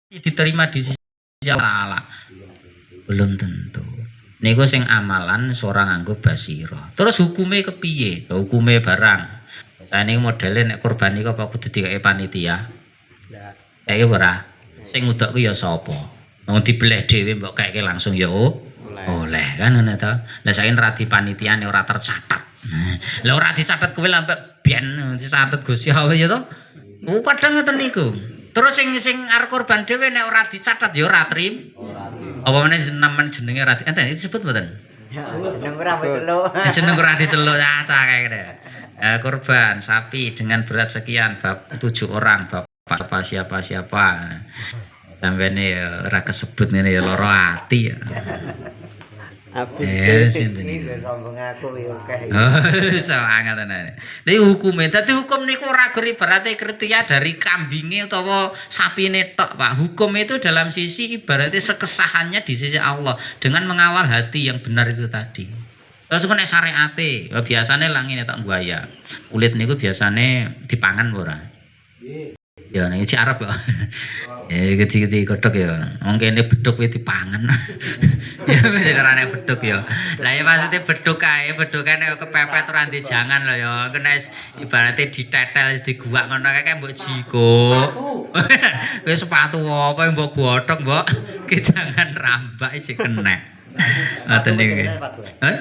diterima di sisi Allah? Belum tentu. Niku sing amalan seorang nganggo basira. Terus hukume kepiye? Hukume barang. Saene modele nek kurban iku apa kudu dikake panitia? Lah, kaya ora. Sing ngudok ku ya sapa? Wong dibeleh dhewe mbok kakeke langsung ya oleh kan ngono to. Lah saiki ora dipanitiane ora tercatat. Lah ora dicatet kowe lampe ben dicatet Gusti Allah ya to. Kadang ngoten niku. Terus sing arep kurban dhewe nek ora dicatet ya ora trim. Apa meneh nemen jenenge ora enten disebut mboten? Jeneng ora diceluk. Jeneng ora diceluk cacah kene. Kurban sapi dengan berat sekian bab 7 orang bapak siapa sampai ini ora kesebut ngene ya lara ati ya. Habis iki sombong aku ya akeh. Oh, sangat tenan. Niki hukume. Dadi hukum niku ora ibaratnya kriteria dari kambinge utawa sapine tok, Pak. Hukum itu dalam sisi ibaratnya sekesahannya di sisi Allah dengan mengawal hati yang benar itu tadi. Terus nek syariate, biasane langine tok buaya. Kulit niku biasane dipangan ora? Ya nek iki Arab kok. Gede-gede kodhok ya. Wong kene bedhug kuwi dipangan. Ya wis karane bedhug ya. Lah ya maksudnya bedhug kae, bedhuge nek kepepet ora dijangan lho ya. Kena ibaratnya ditetel diguak ngono kae mbok jikuk. Wis sepatu apa yang mbok godhog mbok ki jangan rambak iki kena. Ngoten niki. Hah?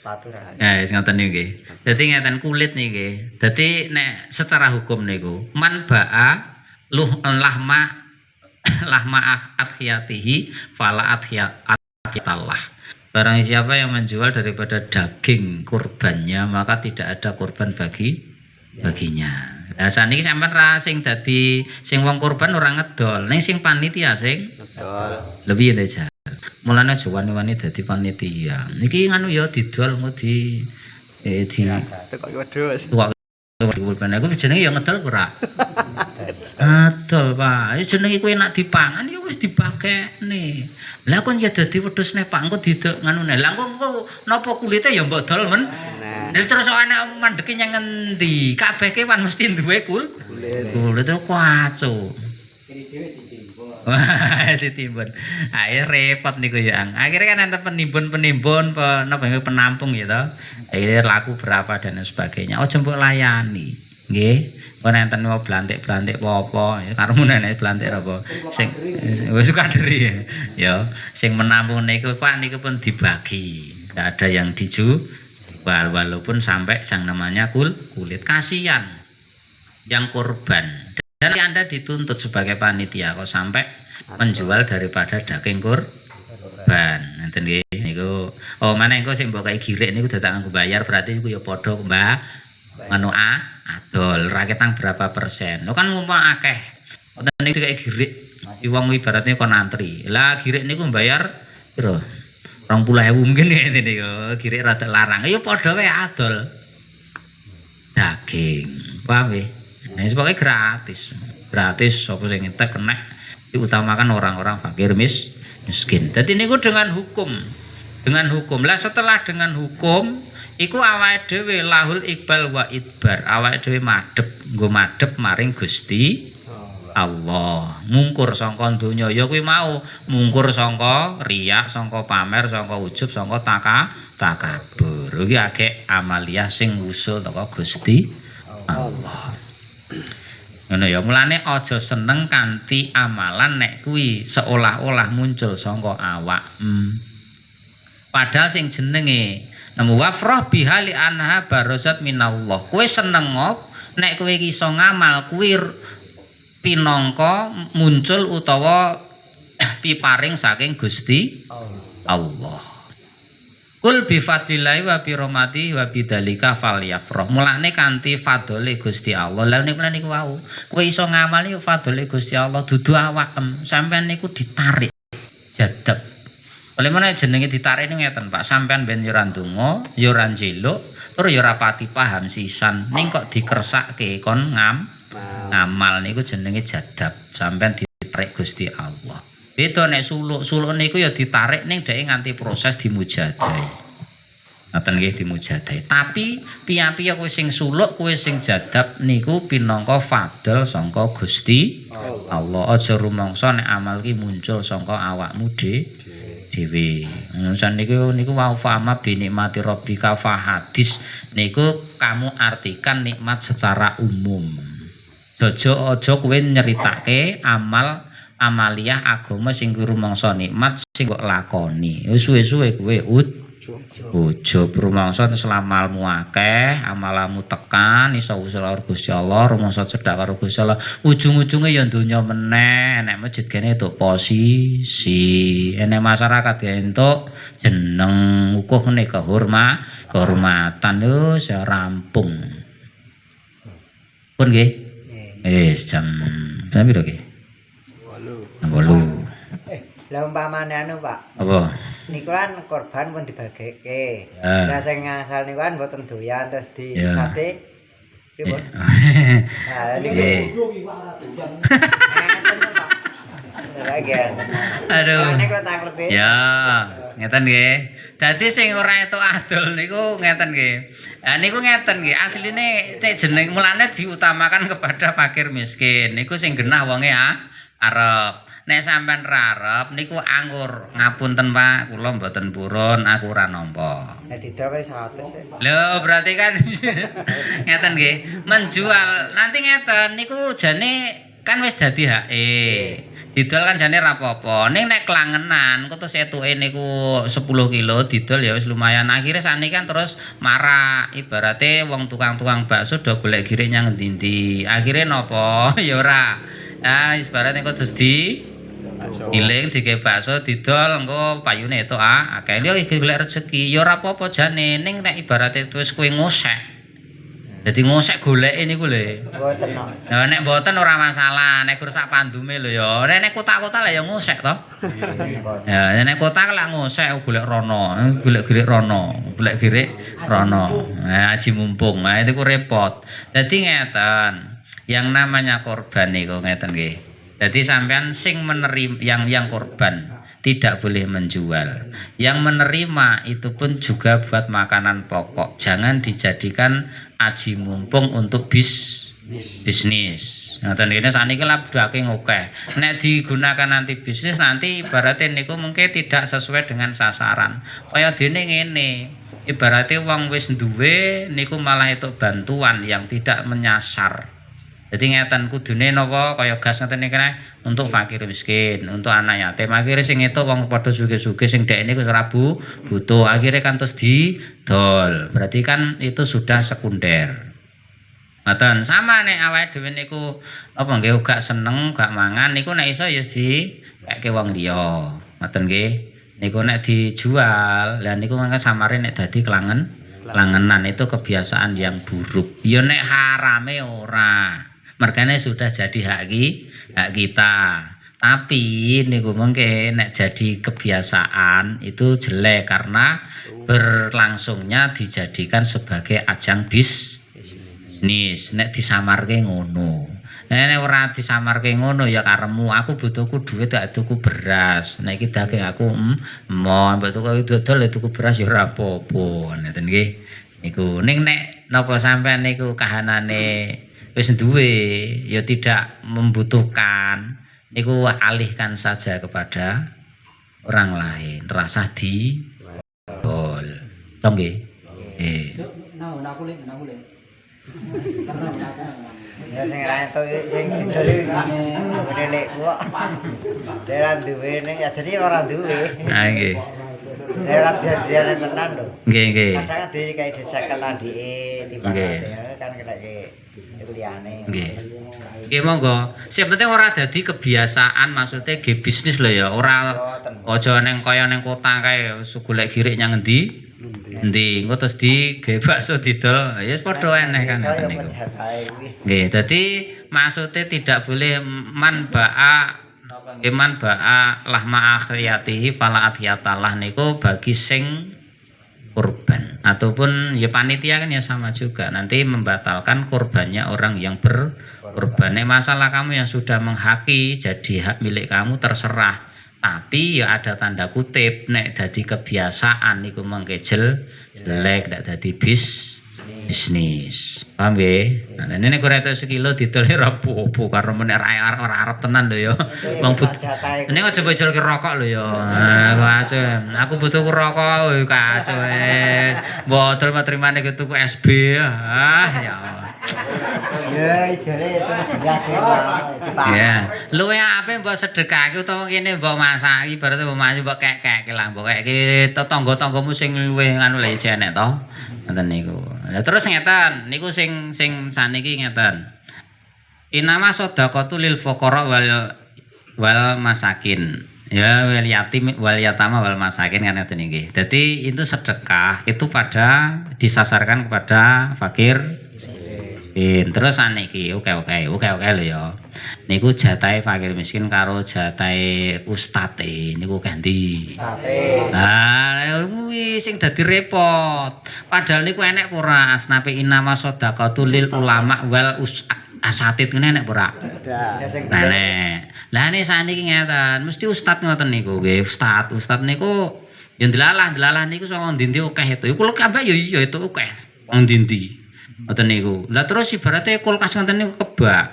Paturan. Ya wis ngoten niki. Dadi ngeten kulit niki. Dadi nek secara hukum niku man ba'a lahma adhiyatihi fala adhiyatallah. Barang siapa yang menjual daripada daging kurbannya maka tidak ada kurban baginya. Lah saniki sampean ra sing dadi sing wong kurban ora ngedol, ning sing panitia sing ngedol. Lebih ya Jan. Mulane aja wani-wani dadi panitia. Niki nganu ya didol engko di Tekok wedhus. Kurban aku jenenge ya ngedol ora? Adol, Pak. Ya jenenge kowe enak dipangan ya wis dipakekne. Lah kon ya dadi wedhus nek Pak engko didok nganu nek. Lah engko napa kulite ya mbok dol men. Nah, terus ana mandeke nyang ngendi? Kabeh kewan mesti duwe kulit kok kacu. Wah, ditimbun. Ayo repot niku ya. Akhirnya kan enten penimbun penampung ya toh. Akhirnya laku berapa dan sebagainya. Ojo mbok layani. Nggih. Kon enten mau blantik-blantik apa ya karemu nenek blantik apa. Sing wis kaderi ya. Sing menampung niku Pak niku pun dibagi. Enggak ada yang dijual walaupun sampai yang namanya kulit. Kasihan yang kurban. Dan Anda dituntut sebagai panitia kok sampai menjual daripada daging kurban. Nanti niku oh mana engko sing mbok kae girek niku dadak nganggo bayar berarti niku ya padha Mbak ngono adol raketang berapa persen. Lho kan ngumpul akeh. Wonten niku kae girek wong ibaratnya kon antri. Lah girek niku bayar piro? 20.000 mungkin ngene niku. Girek rada larang. Ya padha wae adol. Daging. Paham nggih? Nah, sebagai gratis sapa sing entek kena diutamakan orang-orang fakir miskin. Dadi niku dengan hukum. Lah setelah dengan hukum iku awake dhewe lahul iqbal wa idbar. Awake dhewe madhep maring Gusti Allah. Mungkur sangka donya ya kuwi mau mungkur sangka riya, sangka pamer, sangka ujub, sangka takabur. Iki akeh amaliyah sing usul teko Gusti Allah. Ngono ya, mulane aja seneng kanthi amalan nek kuwi seolah-olah muncul saka awak. Padahal sing jenenge nemu wafrah bihali anha barazat minallah. Kowe seneng nek kowe iso ngamal kuwi pinangka muncul utawa piparing saking Gusti Allah. Kul bi fadlillahi wa bi rahmatihi wa bidzalika falyafrah. Mulane kanthi fadhole Gusti Allah. Lah niku wau. Kowe iso ngamal niku fadhole Gusti Allah dudu awakem. Sampeyan niku ditarik jadab. Oleh meneh jenenge ditarik niku ngeten, Pak. Sampeyan ben yo ora ndonga, yo ora njeluk, tur yo ora pati paham sisan. Ning kok dikersake kon ngamal niku jenenge jadab. Sampeyan ditarik Gusti Allah. Beda nek suluk niku ya ditarik ning dhek nganti proses dimujadahi. Ngoten nggih dimujadahi. Tapi piye-piye kowe sing suluk, kowe sing jadab niku pinangka fadl sangka Gusti Allah. Aja rumangsa nek amal ki muncul sangka awakmu dhewe. Niku wa fa'ama bi nikmati rabbika fa hadis niku kamu artikan nikmat secara umum. Aja kowe nyeritake amaliyah agama sing rumangsa nikmat sing kok lakoni. Wis suwe-suwe kowe Ujo rumangsa selamalmu akeh, amalamu tekan, iso usul karo Gusti Allah, rumangsa cedhak karo Gusti Allah. Ujung-ujunge ya donya meneh, enek masjid kene entuk posisi, enek masyarakat kene entuk jeneng, ukuh kene kehormatan wis ya rampung. Pun nggih. Wis jam piro nggih? 8. Lah umpamane anu Pak. Apa? Niku kan korban pun dibageke. Lah sing ngasal niku kan mboten doyan terus di sate. Piye, Bos? Nah, niku. Aduh. Nek tak ngerti. Ya, ngeten nggih. Dadi sing ora entuk adol niku ngeten nggih. Lah niku ngeten nggih, asline jeneng mulane diutamakan kepada fakir miskin. Niku sing genah wonge arep. Nek sampean ra arep niku anggur ngapunten Pak, kula mboten purun, aku ora nampa. Nek didol wis 100. Lho, berarti kan ngeten nggih, menjual nanti ngeten niku jane kan wis dadi hake. Didol kan jane ra apa-apa. Ning nek kelangenan engko terus etuke niku 10 kilo didol ya wis lumayan. Akhire sakniki kan terus marah. Ibarate wong tukang-tukang bakso do golek girik nyang endi-endi. Akhire napa? Ya ora. Ah, ibarate engko terus giling dike bakso didol engko payune etuk akeh. Yo iki golek rezeki. Ya ora apa-apa jane. Ning nek ibarate wis kowe ngosek. Dadi ngosek goleke niku lho. Mboten no. Nah, nek mboten ora masalah, nek gur sak pandume lho ya. Nek kota-kota lah ya ngosek to. Ya, nek kota lak ngosek golek rono, golek girik rono, golek girik rono. Nah, aji mumpung. Nah, itu ku repot. Dadi ngeten. Yang namanya korban niku ngeten nggih. Dadi sampean sing menerima yang korban tidak boleh menjual. Yang menerima itu pun juga buat makanan pokok. Jangan dijadikan aji mumpung untuk bisnis. Ngoten kene sakniki labdake ngokeh. Nek digunakan nanti bisnis nanti ibaratnya niku mungkin tidak sesuai dengan sasaran. Kaya dene ngene. Ibaratnya wong wis duwe niku malah itu bantuan yang tidak menyasar. Jadi ngeten kudune napa kaya gas ngeten iki untuk fakir miskin, untuk anak yatim. Akhire sing itu wong padha sugih-sugih sing dekne wis ora butuh. Akhire kan terus didol. Berarti kan itu sudah sekunder. Ngoten sama nek awake dhewe niku apa nggih gak seneng, gak mangan niku nek iso ya dikeke wong liya. Ngoten nggih. Niku nek dijual, lah niku mangke samare nek dadi kelangenan itu kebiasaan yang buruk. Ya nek harame ora. Merkane sudah jadi hak kita. Tapi niku mungkin nek jadi kebiasaan itu jelek karena berlangsungnya dijadikan sebagai ajang bisnis. Nek disamarke ngono. Nek ora disamarke ngono ya karemu aku butuhku duit tak tuku beras. Nek iki daging aku mbok tuku dodol tuku beras ya ora apa-apa. Ngeten nggih. Niku ning nek napa sampean niku kahanane wis duwe ya tidak membutuhkan niku alihkan saja kepada orang lain rasa di tol dong nggih Ya sing ra entuk sing didol ngene lek kok. Ora duwe ning ya jadi ora duwe. Ha nggih Ora janjiane tenan lho. Nggih. Kadang dikai diseket andike timbang kan keleke iku liyane. Nggih. Nggih monggo. Sing penting ora dadi kebiasaan maksudnya ge bisnis lho ya. Ora aja ning kaya ning kota kae golek girik nyang endi. Endi engko terus digawe bakso didol. Ya wis padha eneh kan ngoten niku. Nggih, dadi maksudnya tidak boleh iman ba'a lahma akhiyatihi fala athiyatalah niku bagi sing kurban ataupun ya panitia kan ya sama juga nanti membatalkan kurbannya orang yang berkurban. Masalah kamu yang sudah menghaki jadi hak milik kamu terserah Tapi ya ada tanda kutip nek dadi kebiasaan niku mengke jelek ndak dadi bisnis. Paham nggih? Nah, nek ora entuk sekilo didol ora apa-apa karo menek ora arep tenan lho ya. Wong ning aja bojolke rokok lho ya. Kacau. Aku butuh rokok kacau wis. Botol matrimane tuku SB. Ya. Ya jare itu beras ya. Luwe apik mbok sedekahke utawa kene mbok masaki berarti mbok masuk mbok kek-kek lah mbok kek tangga-tanggamu sing luwih anu lho enek to. Ngoten niku. Lah terus ngeten, niku sing saniki ngeten. Inama shadaqatu lil fuqara wal masakin. Ya wal yatim wal yatama wal masakin kan ngeten nggih. Dadi itu sedekah itu disasarkan kepada fakir. Terus saniki oke lho ya. Niku jatahe fakir miskin karo jatahe ustate niku ganti. Nah, kuwi sing dadi repot. Padahal niku enek ora asnape inama shadaqatu lil ulama wal asatid ngene enek ora? Nah, nek. Lah nek saniki ngeten, mesti ustad ngoten niku nggih, ustad niku ya ndelalah niku saka ndi-ndi akeh itu. Iku kabeh ya iya itu akeh. Wong ndi-ndi. Ngoten niku. Lah terus ibaratnya kulkas ngoten niku kebak.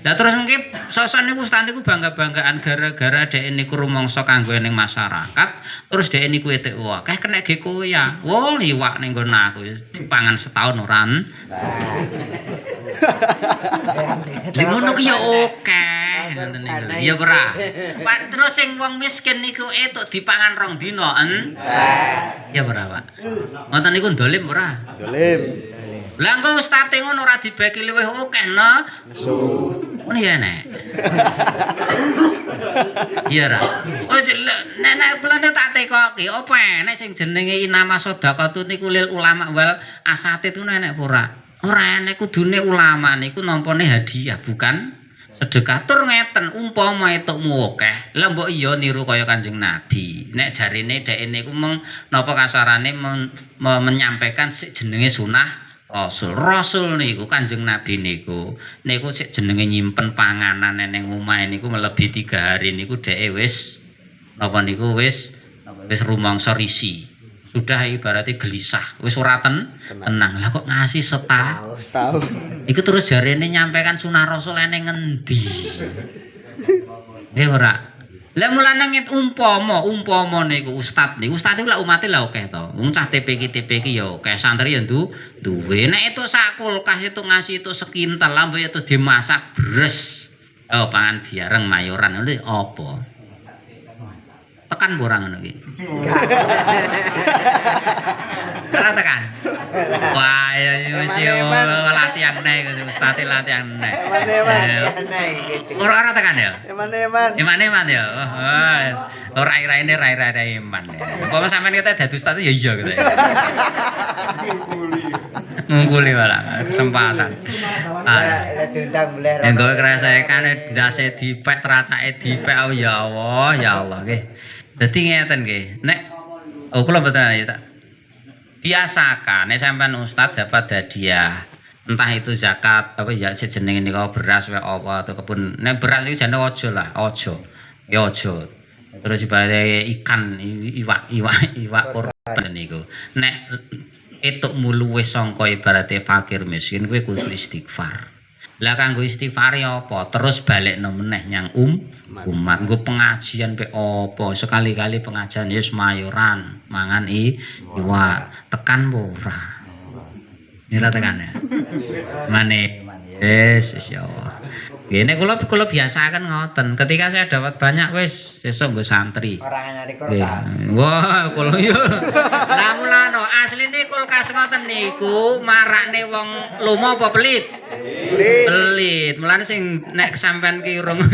Lah terus mungkin sosok niku ustad niku bangga-banggaan gara-gara dhek niku rumangsa kanggo ning masyarakat, terus dhek niku etek akeh kena ge koya. Wah, liwak ning nggon aku dipangan setahun oran. Lha ngono ki ya akeh ngoten niku. Ya ora. Pak terus sing wong miskin niku etuk dipangan rong dina ya ora, Pak. Ngoten niku dolim ora? Dolim. Lah engko ustate ngono ora dibagi luwih akeh no. Ngono ya nek. Iya ra. Oh nek kula tak tekoki apa enek sing jenenge inama shadaqatu niku lil ulama wal asatid ngono enek apa ora? Ora enek kudune ulama niku nampane hadiah bukan sedekah. Tur ngeten umpama etukmu akeh. Lah mbok iya niru kaya Kanjeng Nabi. Nek jarine dhek niku napa kasarane menyampaikan sik jenenge sunah Rasul niku Kanjeng Nabi niku sik jenenge nyimpen panganan ning omahe niku melebihi 3 hari niku dheke wis napa niku wis rumangsa risi. Sudah ibaratnya gelisah, wis ora tenang. Lah kok ngasih setahun. Iku terus jarene nyampaikan sunah Rasul ning ngendi? Nggih ora? Lah mulane umpama niku ustad niku lak umate lha akeh to. Wong cah TPK ya akeh, santri ya duwe. Nek itu sak kulkas itu ngasih itu sekintal, lambe itu dimasak beres. Oh, pangan biareng mayoran lho apa? Tekan borang ngono iki. Ora tekan. Wah, ya wis latihan nek ustad latihan nek. Ora tekan ya? Eman ya. Ora iraine iman. Apa sampean kate dadi ustad ya iya gitu. Ngungkuli malah kesempatan. Yang gawe kerasaekane ndase dipek teracake dipek ya Allah nggih. Dadi ngeten nggih. Nek kula mboten tak biasakan nek sampean ustaz dapat hadiah. Entah itu zakat apa ya jenenge nika beras wae apa atau kebun. Nek beras iki jane aja lah, aja. Ya aja. Terus ibaratnya ikan, iwak korban niku. Nek etukmu luwih sangka ibaratnya fakir miskin kowe kudu istighfar. Lah kanggo istighfar apa? Terus balekno meneh nyang umat. Nggo pengajian pe apa? Sekali-kali pengajian wis mayoran, mangan iwak. Tekan ora? Ora tekan ya. Mane wis ya Allah. Gini kula biasakan ngoten. Ketika saya dapat banyak wis sesuk nggo santri. Ora nyari kulkas. Wah, kula yo. Lah mulane asline kulkas ngoten niku marakne wong lomo apa pelit? Pelit. Mulane sing nek sampean ki urung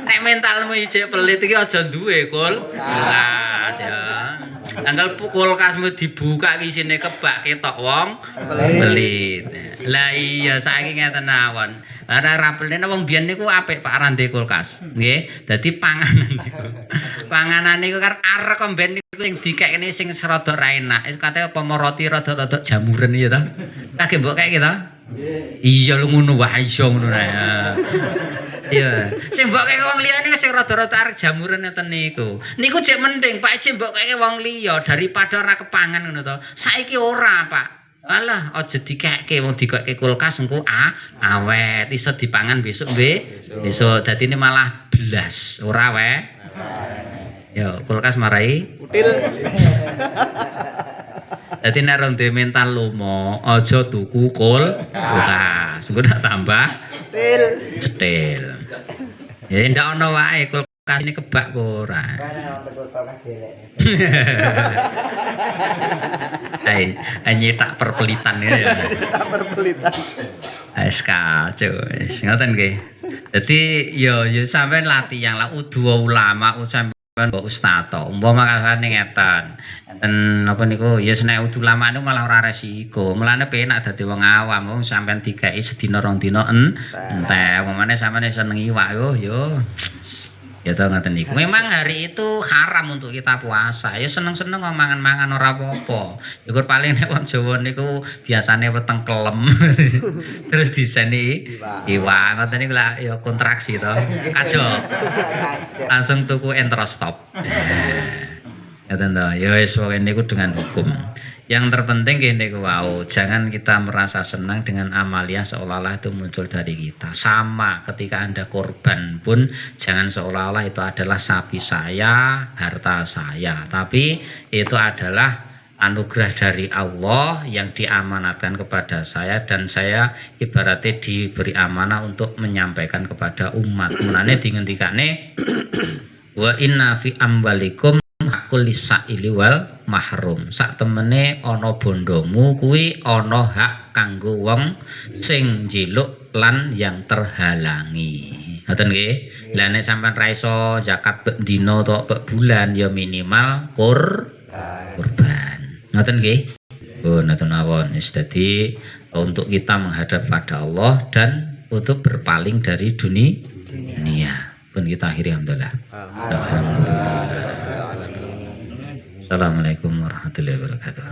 nek mentalmu ijek pelit iki aja duwe kulkas ya. Tanggal kulkasmu dibuka isine kebak ketok wong pelit. Lah iya saiki ngeten mawon. Ora rapelne wong biyen niku apik Pak Rande kulkas. Nggih, dadi panganan niku. Panganan niku kan arek mben niku sing dikekne sing rada ra enak. Wis kate apa roti rada-rada jamuren ya to. Kage mbok kek to. Iya lu ngono wae iso ngono ae. Iya, sing mbok kek wong liyane sing rada-rada arek jamuran ngeten niku. Niku jek mending Pak Ije mbok kek wong liya daripada ora kepangan ngono to. Saiki ora, Pak. Alah, aja dikekke wong dikekke kulkas engko awet iso dipangan besok besok dadine malah blas, ora wae. Ya, kulkas marai Util. Dadi nek rong duwe mental lomo, aja tuku kulkas. Engko nak tambah Util. cetil. Ya ndak ono wae kulkas ini kebak kok ora. Kan ono kulkas dhelek. Nyetak perpelitan ya. Tak perpelitan. Wis kacau wis. Ngoten nggih. Dadi ya sampean latihan lah udu ulama sampean mbok ustaz to. Umpama kasane ngeten. Enten apa niku ya nek udu ulama niku malah ora resiko. Mulane penak dadi wong awam wong sampean dikeki sedina rong dina entek. Umpamane sampean seneng iwak yo ya to ngoten niku. Memang hari itu haram untuk kita puasa. Ya seneng-seneng mangan-mangan ora apa-apa. Syukur paling nek wong Jawa niku biasane weteng kelem. Terus diseni iwak. Ngoten niku lah ya kontraksi to. Kajo. Langsung tuku Entrostop. Ngoten to. Ya wis pokoke niku dengan hukum. Yang terpenting gini wow, jangan kita merasa senang dengan amalia seolah-olah itu muncul dari kita. Sama ketika Anda korban pun jangan seolah-olah itu adalah sapi saya, harta saya. Tapi itu adalah anugerah dari Allah yang diamanatkan kepada saya dan saya ibaratnya diberi amanah untuk menyampaikan kepada umat. Mulane dingendikane wa inna fi ambalikum hakul lisaili wal mahrum. Sak temene ana bondomu kuwi ana hak kanggo wong sing njiluk lan yang terhalangi. Ngoten nggih. Lah nek sampean ra iso zakat bek dina utawa bek bulan ya minimal kurban. Ngoten nggih. Oh, ngoten mawon. Wis dadi untuk kita menghadap pada Allah dan untuk berpaling dari dunia. Pun kita akhiri alhamdulillah. Alhamdulillah. Assalamualaikum warahmatullahi wabarakatuh.